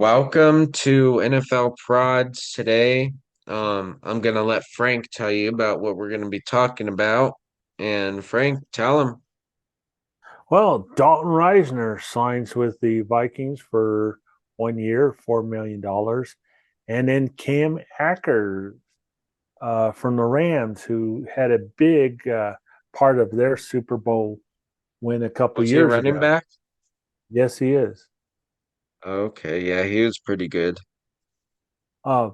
Welcome to NFL Prods today. I'm gonna let Frank tell you about what we're gonna be talking about. And Frank, tell him. Well, Dalton Reisner signs with the Vikings for 1 year, $4 million. And then Cam Akers from the Rams, who had a big part of their Super Bowl win a couple Was he a years running ago. back? Yes, he is. Okay, yeah, he was pretty good. Uh,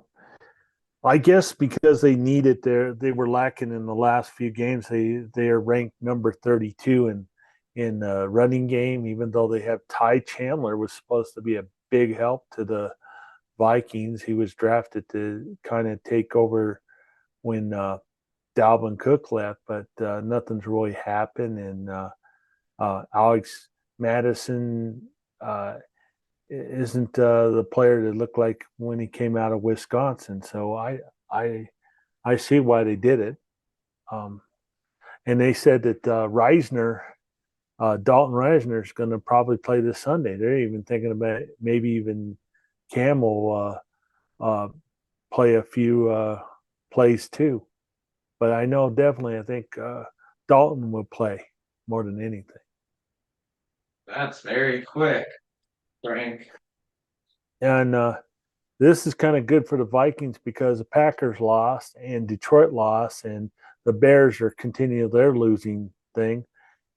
I guess because they needed they were lacking in the last few games. They are ranked number 32 in running game, even though they have Ty Chandler was supposed to be a big help to the Vikings. He was drafted to kind of take over when Dalvin Cook left, but nothing's really happened. And Alex Madison isn't the player that looked like when he came out of Wisconsin. So I I see why they did it. Um, and they said that Dalton Reisner is going to probably play this Sunday. They're even thinking about maybe even Cam will play a few plays too. But I know definitely, I think Dalton will play more than anything. That's very quick, Frank. And this is kind of good for the Vikings because the Packers lost and Detroit lost, and the Bears are continuing their losing thing.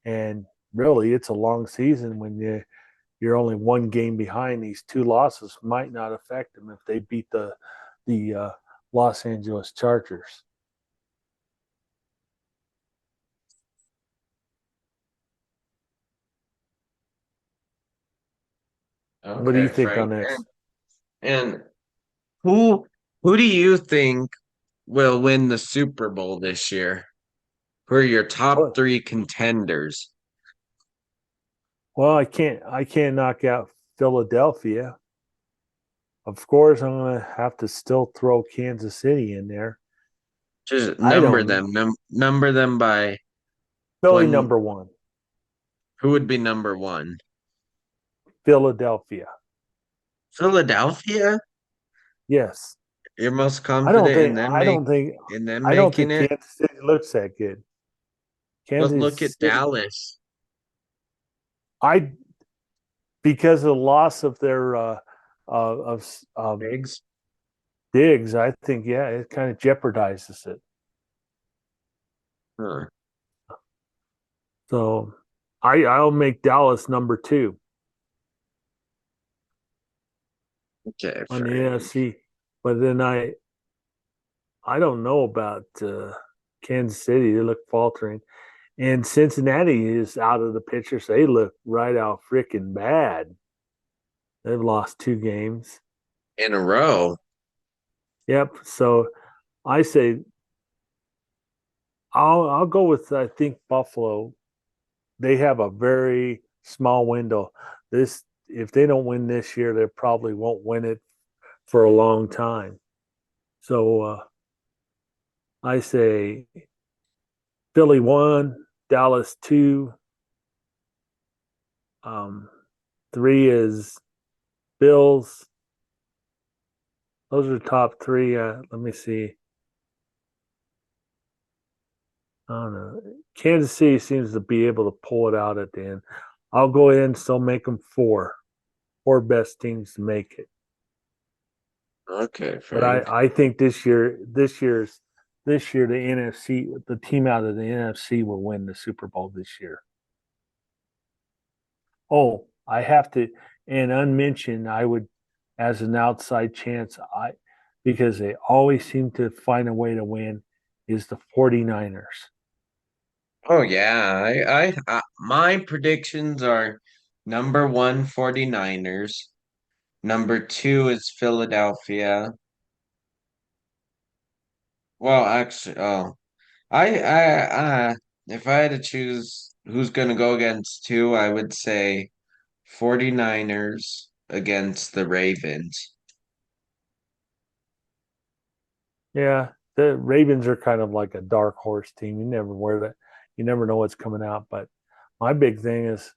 And really, it's a long season when you're only one game behind. These two losses might not affect them if they beat the Los Angeles Chargers. What do you Okay, think on Frank. this? And who who do you think will win the Super Bowl this year? Who are your top Well, three contenders? I can't knock out Philadelphia. Of course, I'm gonna have to still throw Kansas City in there. Just I number don't them. Number them by Philly one. number one. Who would be number one? Philadelphia. Philadelphia? Yes. You're most I don't confident think I don't think in them I don't making think it? Kansas City looks that good. But Kansas look at City. Dallas. I because of the loss of their of Biggs. Diggs, I think yeah, it kind of jeopardizes it. Huh. So I'll make Dallas number two Okay, on the Frank. NFC, but then I don't know about Kansas City. They look faltering, and Cincinnati is out of the picture. So they look right out freaking bad. They've lost two games. In a row. Yep. So I say I'll go with I think Buffalo. They have a very small window. This if they don't win this year, they probably won't win it for a long time. So I say Philly one, Dallas two, um, three is Bills. Those are top three. Let me see. I don't know. Kansas City seems to be able to pull it out at the end. I'll go ahead and still make them four best teams to make it. Okay, But Frank. I think this year the team out of the NFC will win the Super Bowl this year. Oh, I have to and unmentioned I would as an outside chance I because they always seem to find a way to win is the 49ers. Oh yeah, my predictions are number one 49ers. Number two is Philadelphia. Well, actually, if I had to choose who's gonna go against two, I would say 49ers against the Ravens. Yeah, the Ravens are kind of like a dark horse team. You never know what's coming out. But my big thing is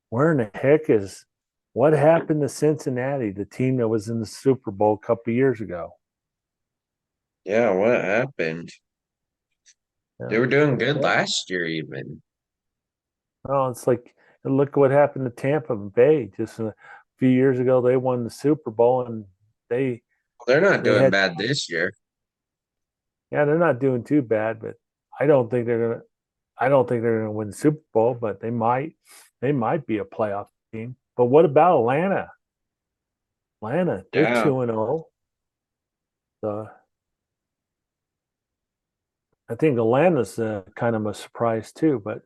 where in the heck is What happened to Cincinnati, the team that was in the Super Bowl a couple of years ago? Yeah, what happened? They Yeah. were doing good last year, even. Oh, it's like look what happened to Tampa Bay just a few years ago. They won the Super Bowl and they They're not they doing had bad this year. yeah, they're not doing too bad, but I don't think they're gonna I don't think they're gonna win the Super Bowl, but they might be a playoff team. But what about Atlanta? Atlanta, they're Yeah. 2-0. So I think Atlanta's kind of a surprise too, but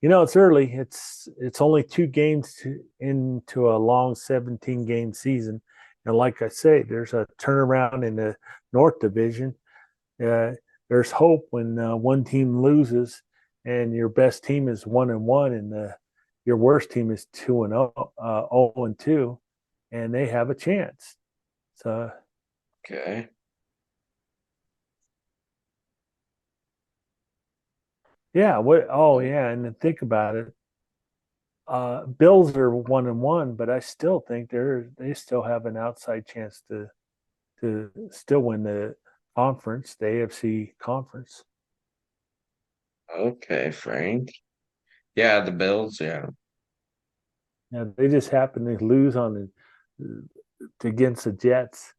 it's early. It's only two games into a long 17 game season, and like I say, there's a turnaround in the North Division. Uh, there's hope when one team loses and your best team is 1-1, and your worst team is 2-0, 0-2, and they have a chance. So Okay. yeah, what? Oh yeah, and then think about it. Bills are 1-1, but I still think they still have an outside chance to still win the conference, the AFC conference. Okay, Frank. Yeah, the Bills. Yeah. Now they just happen to lose on against the Jets.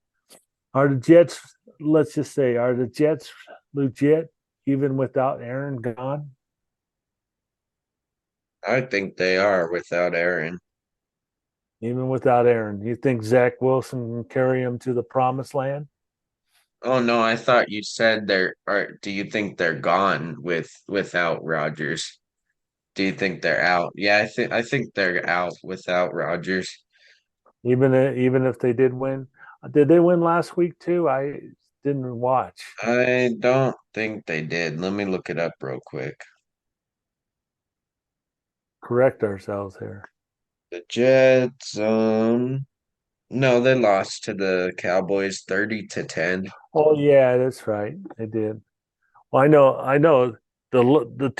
Are the Jets? Let's just say, are the Jets legit even without Aaron gone? I think they are without Aaron. Even without Aaron, you think Zach Wilson can carry them to the promised land? Oh no, I thought you said they're or do you think they're gone without Rodgers? Do you think they're out? Yeah, I think they're out without Rodgers. Even if they did win, did they win last week too? I didn't watch. I don't think they did. Let me look it up real quick. Correct ourselves here. The Jets, no, they lost to the Cowboys 30-10. Oh yeah, that's right. They did. Well, I know the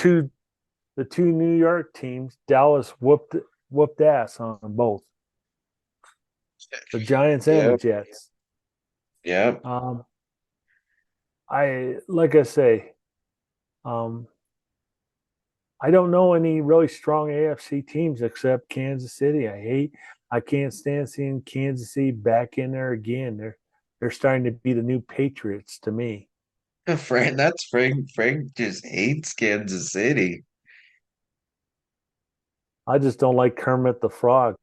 two New York teams. Dallas whooped ass on both the Giants and the Yep, Jets. yep. Um, I like I say, um, I don't know any really strong AFC teams except Kansas City. I can't stand seeing Kansas City back in there again. They're starting to be the new Patriots to me. Frank, that's Frank. Frank just hates Kansas City. I just don't like Kermit the Frog.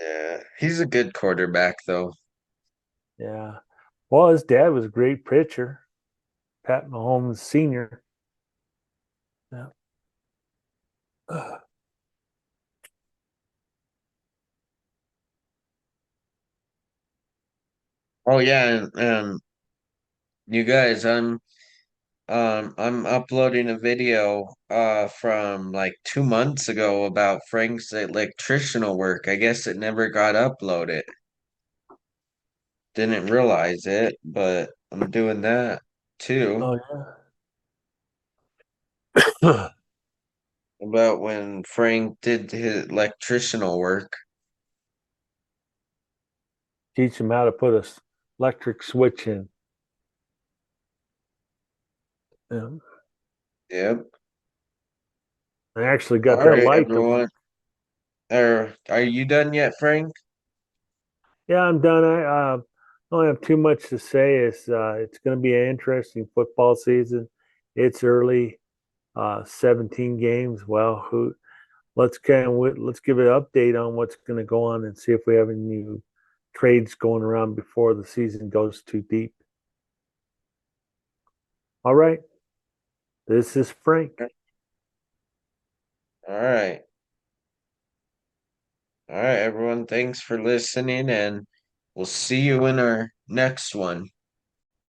Yeah, he's a good quarterback though. Yeah. Well, his dad was a great pitcher, Pat Mahomes Sr. Yeah. Oh yeah, and you guys, I'm uploading a video from like 2 months ago about Frank's electricianal work. I guess it never got uploaded. Didn't realize it, but I'm doing that too. Oh yeah. About when Frank did his electricianal work. Teach him how to put a electric switch in. Yeah. Yep. I actually All got that right, light to everyone. work. Are you done yet, Frank? Yeah, I'm done. I don't have too much to say. It's going to be an interesting football season. It's early, 17 games. Well, let's give an update on what's going to go on and see if we have any new trades going around before the season goes too deep. All right, this is Frank. All right. All right, everyone. Thanks for listening, and we'll see you in our next one.